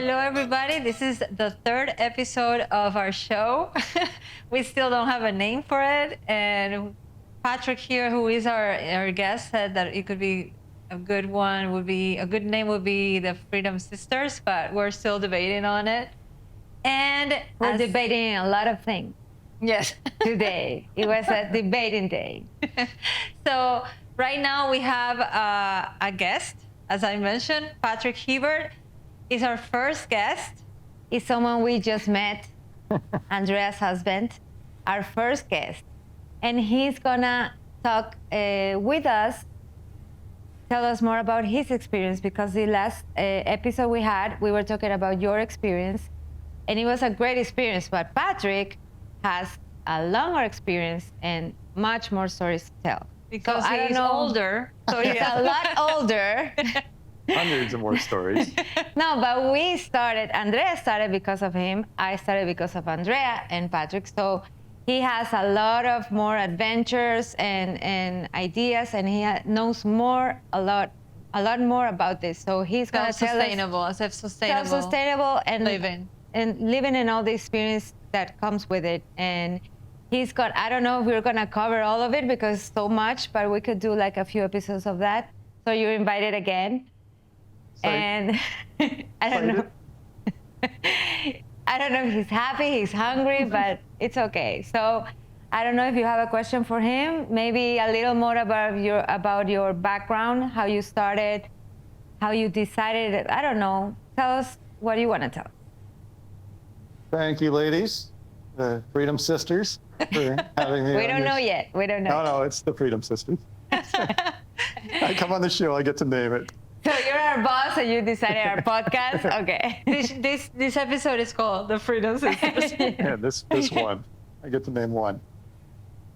Hello, everybody. This is the third episode of our show. We still don't have a name for it. And Patrick here, who is our guest, said that it could be a good one, a good name would be the Freedom Sisters, but we're still debating on it. And we're debating a lot of things. Yes. Today. It was a debating day. So right now we have a guest, as I mentioned, Patrick Hiebert. Is our first guest. Is someone we just met, Andrea's husband, our first guest. And he's gonna talk with us, tell us more about his experience, because the last episode we had, we were talking about your experience, and it was a great experience, but Patrick has a longer experience and much more stories to tell. Because he's older. So he's a lot older. Hundreds of more stories. No, but we started, Andrea started because of him. I started because of Andrea and Patrick. So he has a lot of more adventures and ideas, and he knows a lot more about this. So he's going to tell us self-sustainable and living and all the experience that comes with it. And he's got, I don't know if we're going to cover all of it because so much, but we could do like a few episodes of that. So you're invited again. And I don't know. I don't know if he's happy, he's hungry, but it's okay. So I don't know if you have a question for him. Maybe a little more about your background, how you started, how you decided. I don't know. Tell us what you want to tell. Thank you, ladies, the Freedom Sisters, for having me. We don't know yet. We don't know. No, it's the Freedom Sisters. I come on the show, I get to name it. So you're our boss and you decided our podcast? Okay. This episode is called The Freedom Sisters. Yeah, this one. I get to name one.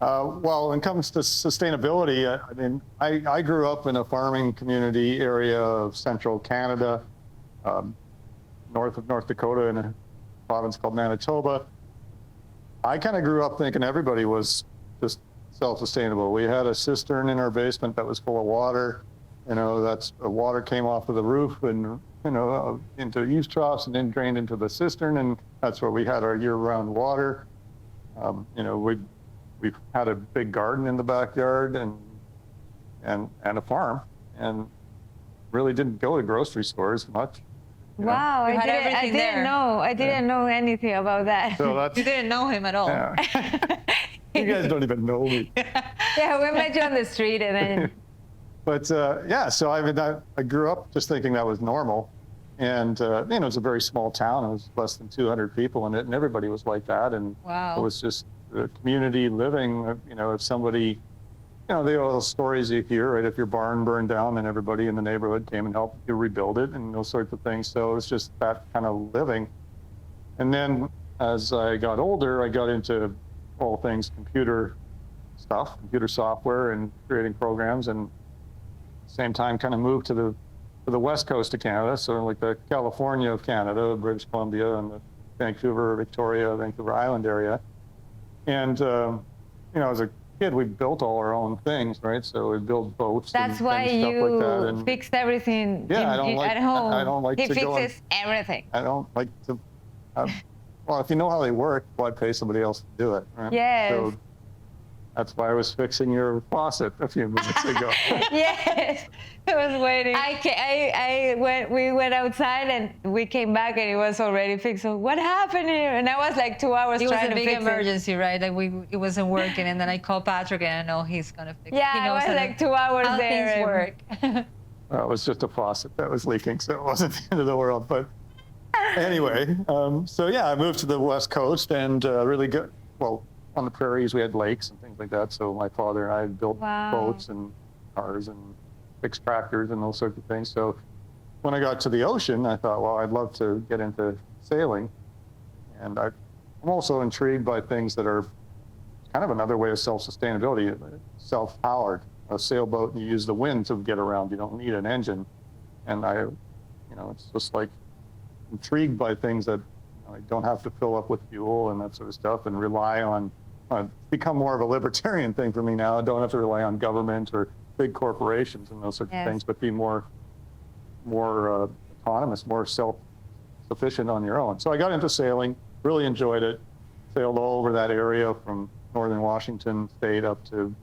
Well, when it comes to sustainability, I mean, I grew up in a farming community area of central Canada, north of North Dakota in a province called Manitoba. I kind of grew up thinking everybody was just self-sustainable. We had a cistern in our basement that was full of water. You know, the water came off of the roof and, into eaves troughs and then drained into the cistern, and that's where we had our year-round water. We've had a big garden in the backyard and a farm, and really didn't go to grocery stores much. Wow, I didn't know anything about that. So you didn't know him at all. Yeah. You guys don't even know me. Yeah, we met you on the street and then. But so I grew up just thinking that was normal. And, it was a very small town. It was less than 200 people in it, and everybody was like that. And wow. It was just community living. If somebody, all those stories you hear, right? If your barn burned down, then everybody in the neighborhood came and helped you rebuild it and those sorts of things. So it was just that kind of living. And then as I got older, I got into all things computer stuff, computer software and creating programs, and same time kind of moved to the west coast of Canada, so like the California of Canada, British Columbia, and the Vancouver, Victoria, Vancouver Island area. And as a kid, we built all our own things, right? So we build boats. That's why and stuff you like that. And fixed everything at home. I don't like he to go. He fixes everything. I don't like to. Well, if you know how they work, why pay somebody else to do it? Right? Yes. So that's why I was fixing your faucet a few minutes ago. Yes. I was waiting. We went outside and we came back and it was already fixed. So what happened here? And I was like 2 hours trying to fix it. It was a big emergency, right? Like it wasn't working, and then I called Patrick and I know he's gonna fix it. Yeah, I was like 2 hours how there. Things work. Well, it was just a faucet that was leaking, so it wasn't the end of the world. But anyway, I moved to the West Coast and really good. Well, on the prairies, we had lakes and things like that. So my father and I had built boats and cars and fixed tractors and those sorts of things. So when I got to the ocean, I thought, well, I'd love to get into sailing. And I'm also intrigued by things that are kind of another way of self-sustainability, self-powered. A sailboat, and you use the wind to get around. You don't need an engine. And it's just like intrigued by things that I don't have to fill up with fuel and that sort of stuff, and rely on. Become more of a libertarian thing for me now. I don't have to rely on government or big corporations and those sorts of things, but be more autonomous, more sufficient on your own. So I got into sailing, really enjoyed it, sailed all over that area from northern Washington State up to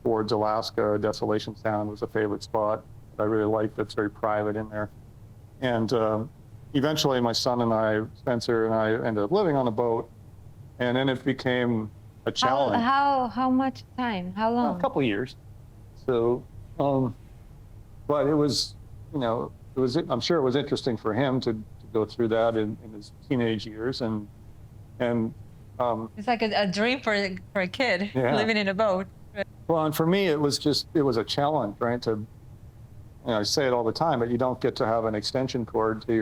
towards Alaska. Desolation Sound was a favorite spot that I really liked. It's very private in there. And eventually my son and I, Spencer and I, ended up living on a boat, and then it became a challenge. How much time? How long? A couple of years. So, but it was, you know, it was, I'm sure it was interesting for him to go through that in his teenage years, and it's like a dream for a kid, Yeah. living in a boat. well, and for me, it was a challenge, right? To, you know, I say it all the time, but you don't get to have an extension cord to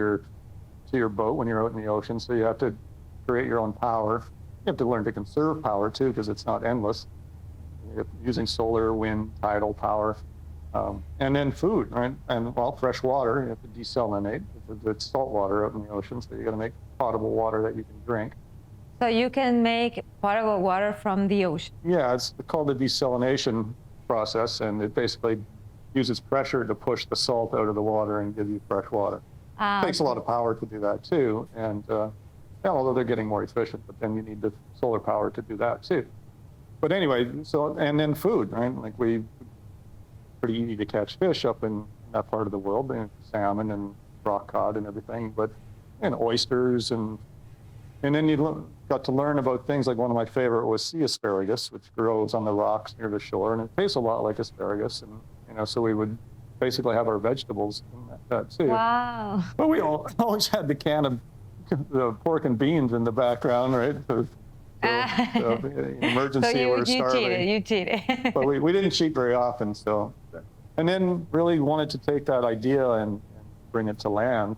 your boat when you're out in the ocean, so you have to create your own power. You have to learn to conserve power too, because it's not endless. You're using solar, wind, tidal power, and then food, right? And well, fresh water, you have to desalinate. It's salt water out in the ocean, so you got to make potable water that you can drink. So you can make potable water from the ocean. Yeah, it's called the desalination process, and it basically uses pressure to push the salt out of the water and give you fresh water. It takes a lot of power to do that too, and yeah, although they're getting more efficient, but then you need the solar power to do that too. But anyway, so, and then food, right? Like pretty easy to catch fish up in that part of the world, and salmon and rock cod and everything, and oysters, and then you got to learn about things like, one of my favorite was sea asparagus, which grows on the rocks near the shore, and it tastes a lot like asparagus, and you know, so we would basically have our vegetables in that too. Wow. But we always had the can of the pork and beans in the background, right? So emergency So or starving. You cheated. But we didn't cheat very often, so. And then really wanted to take that idea and bring it to land.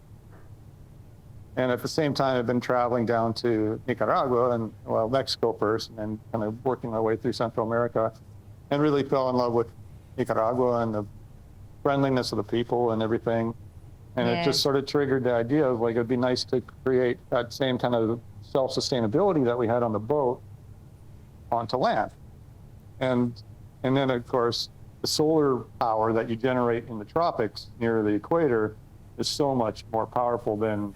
And at the same time, I've been traveling down to Nicaragua and, well, Mexico first, and then kind of working my way through Central America, and really fell in love with Nicaragua and the friendliness of the people and everything. And it just sort of triggered the idea of, like, it'd be nice to create that same kind of self-sustainability that we had on the boat onto land. And then, of course, the solar power that you generate in the tropics near the equator is so much more powerful than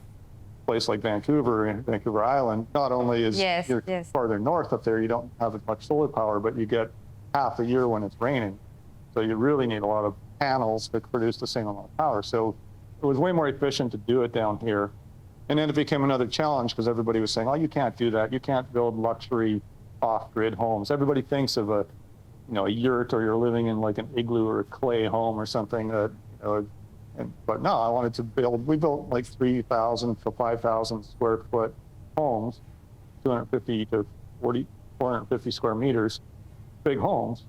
a place like Vancouver, Vancouver Island. Not only is you're farther north up there, you don't have as much solar power, but you get half the year when it's raining. So you really need a lot of panels to produce the same amount of power. So it was way more efficient to do it down here. And then it became another challenge, because everybody was saying, oh, you can't do that. You can't build luxury off-grid homes. Everybody thinks of a yurt, or you're living in like an igloo or a clay home or something that, but no, I wanted to we built like 3,000 to 5,000 square foot homes, 250 to 450 square meters, big homes,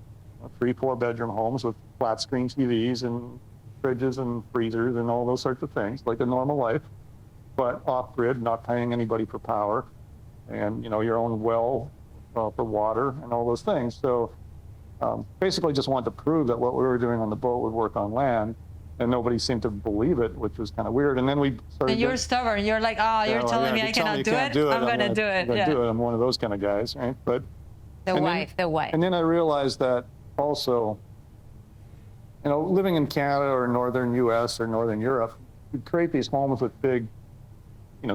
3-4 bedroom homes with flat screen TVs and fridges and freezers and all those sorts of things, like a normal life, but off-grid, not paying anybody for power, and your own well for water and all those things. So basically just wanted to prove that what we were doing on the boat would work on land, and nobody seemed to believe it, which was kind of weird. And then we started. And you're stubborn. You're like, oh, you're telling me I cannot do it? I'm going to do it. I'm going to do it. I'm one of those kind of guys, right? But the wife. And then I realized that also, living in Canada or northern U.S. or northern Europe, you create these homes with big,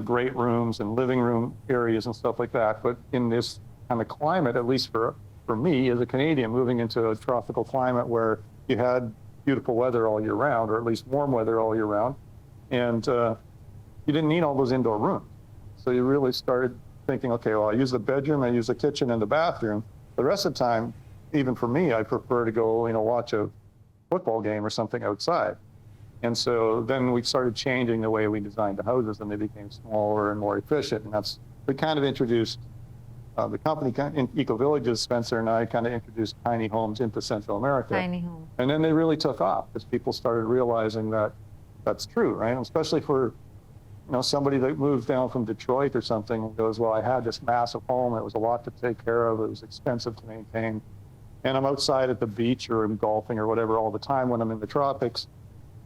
great rooms and living room areas and stuff like that. But in this kind of climate, at least for me as a Canadian, moving into a tropical climate where you had beautiful weather all year round, or at least warm weather all year round, and you didn't need all those indoor rooms. So you really started thinking, okay, well, I use the bedroom, I use the kitchen and the bathroom. The rest of the time, even for me, I prefer to go, watch a football game or something outside. And so then we started changing the way we designed the houses, and they became smaller and more efficient. And we kind of introduced the company in EcoVillages, Spencer and I kind of introduced tiny homes into Central America. Tiny homes. And then they really took off, because people started realizing that that's true, right? And especially for, somebody that moves down from Detroit or something and goes, well, I had this massive home. It was a lot to take care of. It was expensive to maintain. And I'm outside at the beach or I'm golfing or whatever all the time when I'm in the tropics.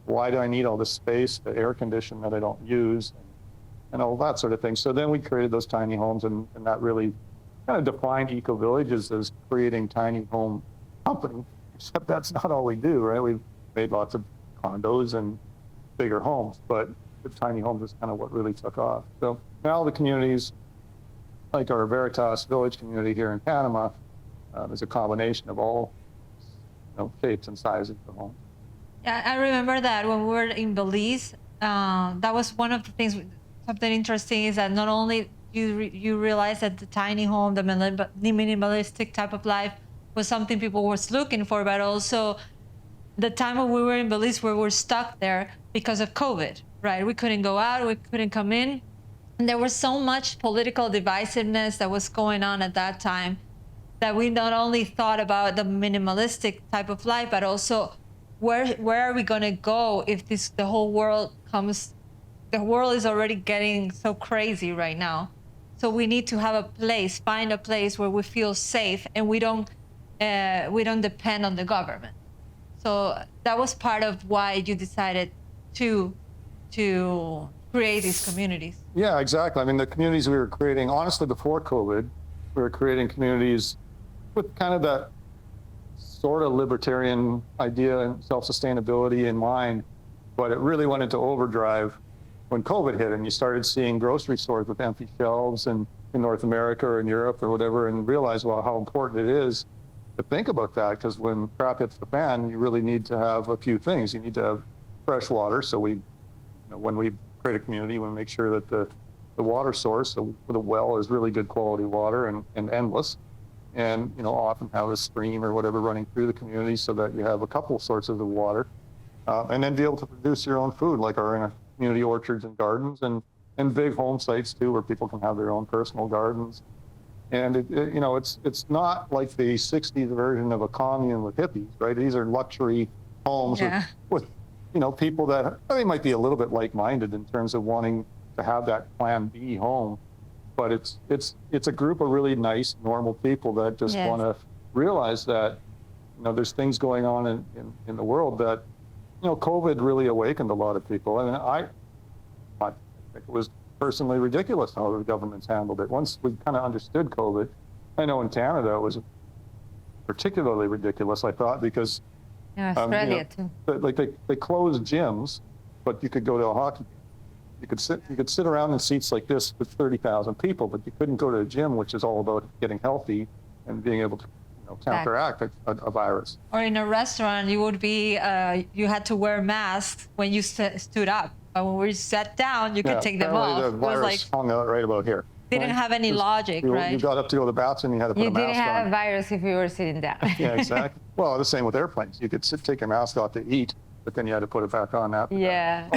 Why do I need all this space, the air condition that I don't use, and all that sort of thing? So then we created those tiny homes, and that really kind of defined EcoVillages as creating tiny home company, except that's not all we do, right? We've made lots of condos and bigger homes, but the tiny homes is kind of what really took off. So now the communities, like our Veritas Village community here in Panama, is a combination of all shapes and sizes of homes. Yeah, I remember that when we were in Belize, that was one of the things. Something interesting is that not only you realize that the tiny home, the minimalistic type of life, was something people was looking for, but also the time when we were in Belize, we were stuck there because of COVID, right? We couldn't go out, we couldn't come in, and there was so much political divisiveness that was going on at that time that we not only thought about the minimalistic type of life, but also where are we going to go if the whole world comes. The world is already getting so crazy right now, so we need to have find a place where we feel safe and we don't depend on the government. So that was part of why you decided to create these communities. Yeah, exactly. I mean, the communities we were creating, honestly, before COVID, we were creating communities with kind of that sort of libertarian idea and self-sustainability in mind, but it really went into overdrive when COVID hit, and you started seeing grocery stores with empty shelves in North America or in Europe or whatever, and realized, well, how important it is to think about that, because when crap hits the fan, you really need to have a few things. You need to have fresh water. So when we create a community, we make sure that the water source, the well, is really good quality water and endless. And often have a stream or whatever running through the community so that you have a couple sources of water, and then be able to produce your own food, like our community orchards and gardens, and big home sites too, where people can have their own personal gardens. And it's not like the '60s version of a commune with hippies, right? These are luxury homes with people that they might be a little bit like-minded in terms of wanting to have that Plan B home. But it's a group of really nice, normal people that just want to realize that there's things going on in the world that COVID really awakened a lot of people. I mean, I think it was personally ridiculous how the governments handled it. Once we kind of understood COVID, I know in Canada it was particularly ridiculous, I thought, because Australia too. Like they closed gyms, but you could go to a hockey game. You could sit around in seats like this with 30,000 people, but you couldn't go to a gym, which is all about getting healthy and being able to counteract a virus. Or in a restaurant, you would be you had to wear masks when you stood up, but when we sat down, you could take them off. The It was virus hung out right about here. Didn't have any logic, right? You got up to go to the bathroom, you had to put a mask on. You didn't have a virus if you were sitting down. Yeah, exactly. Well, the same with airplanes. You could take your mask off to eat, but then you had to put it back on after. Yeah.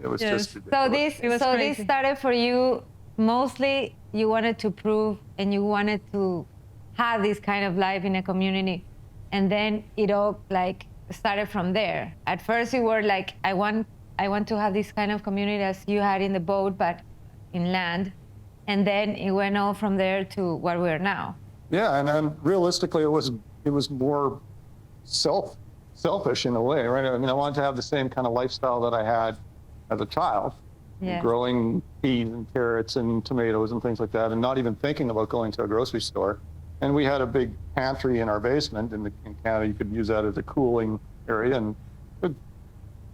It was just So ridiculous. this started for you, mostly you wanted to prove and you wanted to have this kind of life in a community, and then it all started from there. At first you were like, I want to have this kind of community as you had in the boat, but in land, and then it went all from there to what we're now. Yeah, and realistically, it was more selfish in a way, right? I mean, I wanted to have the same kind of lifestyle that I had as a child, growing peas and carrots and tomatoes and things like that, and not even thinking about going to a grocery store. And we had a big pantry in our basement. In Canada, you could use that as a cooling area, and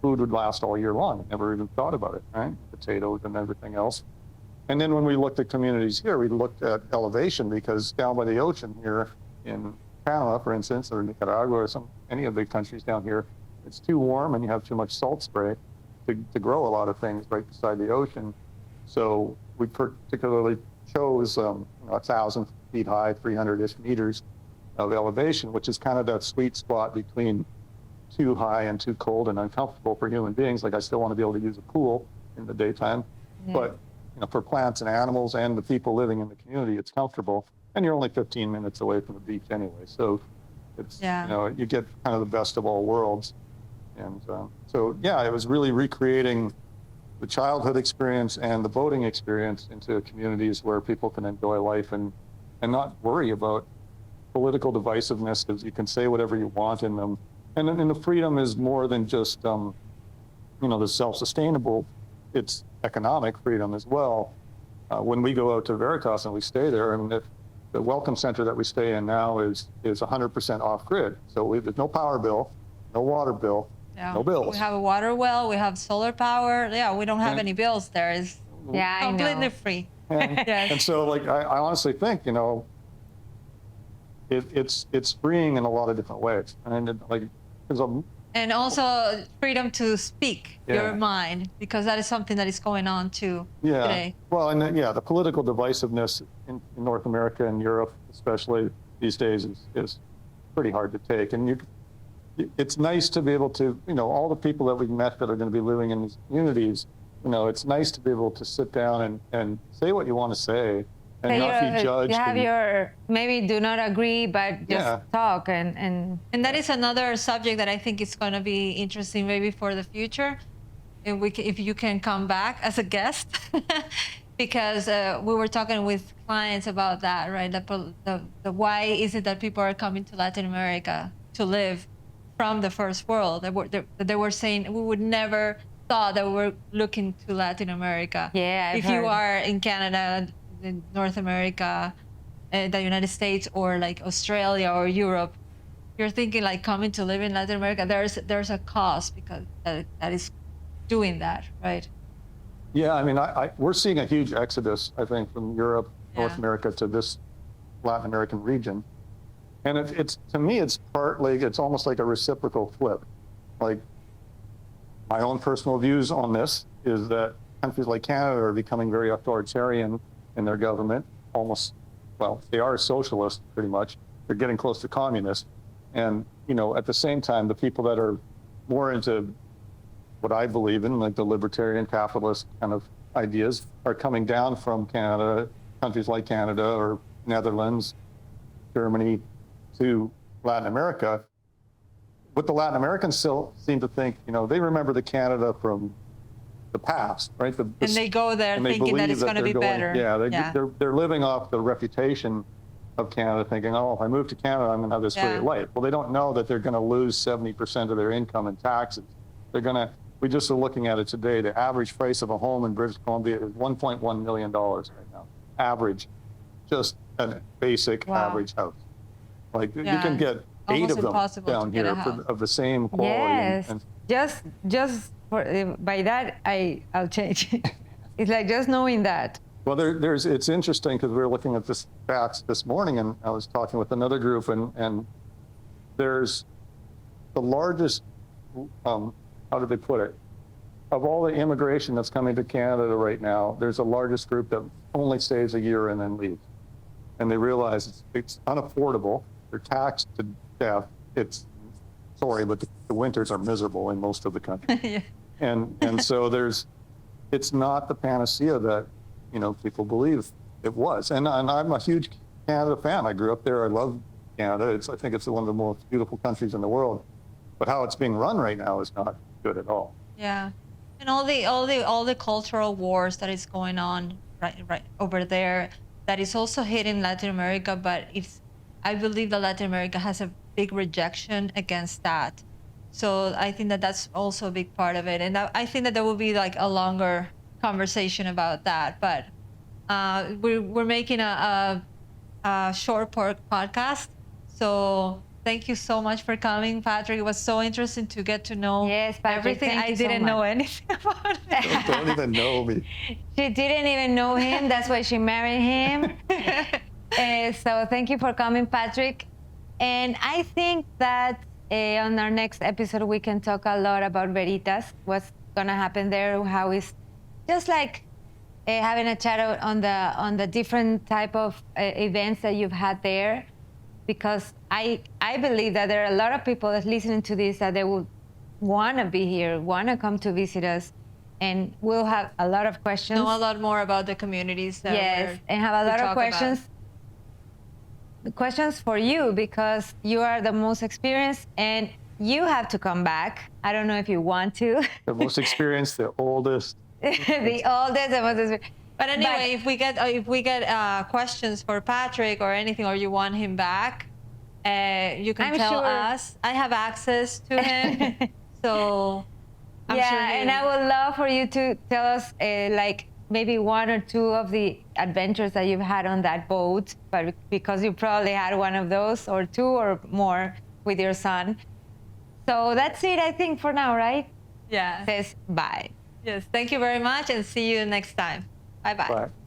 food would last all year long. I never even thought about it, right? Potatoes and everything else. And then when we looked at communities here, we looked at elevation, because down by the ocean here in Panama, for instance, or Nicaragua, or any of the countries down here, it's too warm and you have too much salt spray to grow a lot of things right beside the ocean. So we particularly chose 1,000 feet high, 300-ish meters of elevation, which is kind of that sweet spot between too high and too cold and uncomfortable for human beings. Like, I still want to be able to use a pool in the daytime, but for plants and animals and the people living in the community, it's comfortable. And you're only 15 minutes away from the beach anyway, so it's you get kind of the best of all worlds. And so it was really recreating the childhood experience and the boating experience into communities where people can enjoy life and not worry about political divisiveness, because you can say whatever you want in them. And the freedom is more than just the self-sustainable, it's economic freedom as well. When we go out to Veritas and we stay there, and the welcome center that we stay in now is 100% off-grid. So there's no power bill, no water bill, Yeah. No bills. We have a water well. We have solar power. Yeah, we don't have And- any bills there. It's Yeah, I completely know. free. And, Yes. and so, like, I honestly think, it's freeing in a lot of different ways. And like, because And also freedom to speak your Yeah. mind, because that is something that is going on too yeah, today. well, and then, the political divisiveness in North America and Europe, especially these days, is pretty hard to take. And it's nice to be able to, all the people that we've met that are going to be living in these communities, it's nice to be able to sit down and say what you want to say and Say not be judged. You have and- your, maybe do not agree, but just Yeah. talk and And that is another subject that I think is going to be interesting maybe for the future. If you can come back as a guest, because we were talking with clients about that, right? The why is it that people are coming to Latin America to live from the first world? They were saying we would never thought that we were looking to Latin America. Yeah, I've if you heard. are in Canada, in North America, the United States, or like Australia or Europe, you're thinking like coming to live in Latin America. There's a cost because that is doing that, right? Yeah, I mean, we're seeing a huge exodus, I think, from Europe, North Yeah. America to this Latin American region. And it's to me, it's almost like a reciprocal flip. Like, my own personal views on this is that countries like Canada are becoming very authoritarian in their government, they are socialist pretty much. They're getting close to communist. And, at the same time, the people that are more into what I believe in, like the libertarian capitalist kind of ideas, are coming down from Canada, countries like Canada or Netherlands, Germany, to Latin America. What the Latin Americans still seem to think, they remember the Canada from the past, right? And they go there and they thinking that believe it's going to they're be better. Yeah, they're living off the reputation of Canada, thinking, oh, if I move to Canada, I'm going to have this great life. Well, they don't know that they're going to lose 70% of their income in taxes. We just are looking at it today. The average price of a home in British Columbia is $1.1 million right now. Average, just a basic Wow. average house. Like, you Yeah, can get 8 almost of them impossible to down get a here house. of the same quality. yes, And just for, by that I'll change. It's like just knowing that. well, it's interesting because we were looking at this facts this morning, and I was talking with another group, and there's the largest, how do they put it? Of all the immigration that's coming to Canada right now, there's the largest group that only stays a year and then leaves. And they realize it's unaffordable. They're taxed to death. Sorry, but the winters are miserable in most of the country. Yeah. And so it's not the panacea that, people believe it was. And I'm a huge Canada fan. I grew up there. I love Canada. I think it's one of the most beautiful countries in the world. But how it's being run right now is not good at all. Yeah, and all the cultural wars that is going on right over there, that is also hitting Latin America. But I believe that Latin America has a big rejection against that. So I think that that's also a big part of it. And I think that there will be like a longer conversation about that. But we're making a short podcast. So thank you so much for coming, Patrick. It was so interesting to get to know Yes, Patrick, everything. thank I you so didn't know much. anything about it. Don't even know me. She didn't even know him. That's why she married him. So thank you for coming, Patrick. And I think that on our next episode, we can talk a lot about Veritas, what's going to happen there, how it's just like having a chat on the different type of events that you've had there. Because I believe that there are a lot of people that listening to this that they would want to be here, want to come to visit us, and we'll have a lot of questions. Know a lot more about the communities that Yes, and have a lot of questions. Questions for you because you are the most experienced and you have to come back. I don't know if you want to. The most experienced, the oldest. The oldest, the most experienced. But anyway, if we get questions for Patrick or anything, or you want him back, you can I'm tell sure. us. I have access to him, so I'm yeah, sure and I would love for you to tell us like maybe 1 or 2 of the adventures that you've had on that boat, but because you probably had one of those or 2 or more with your son. So that's it, I think, for now, right? Yeah. Says bye. Yes. Thank you very much, and see you next time. Bye bye. Bye.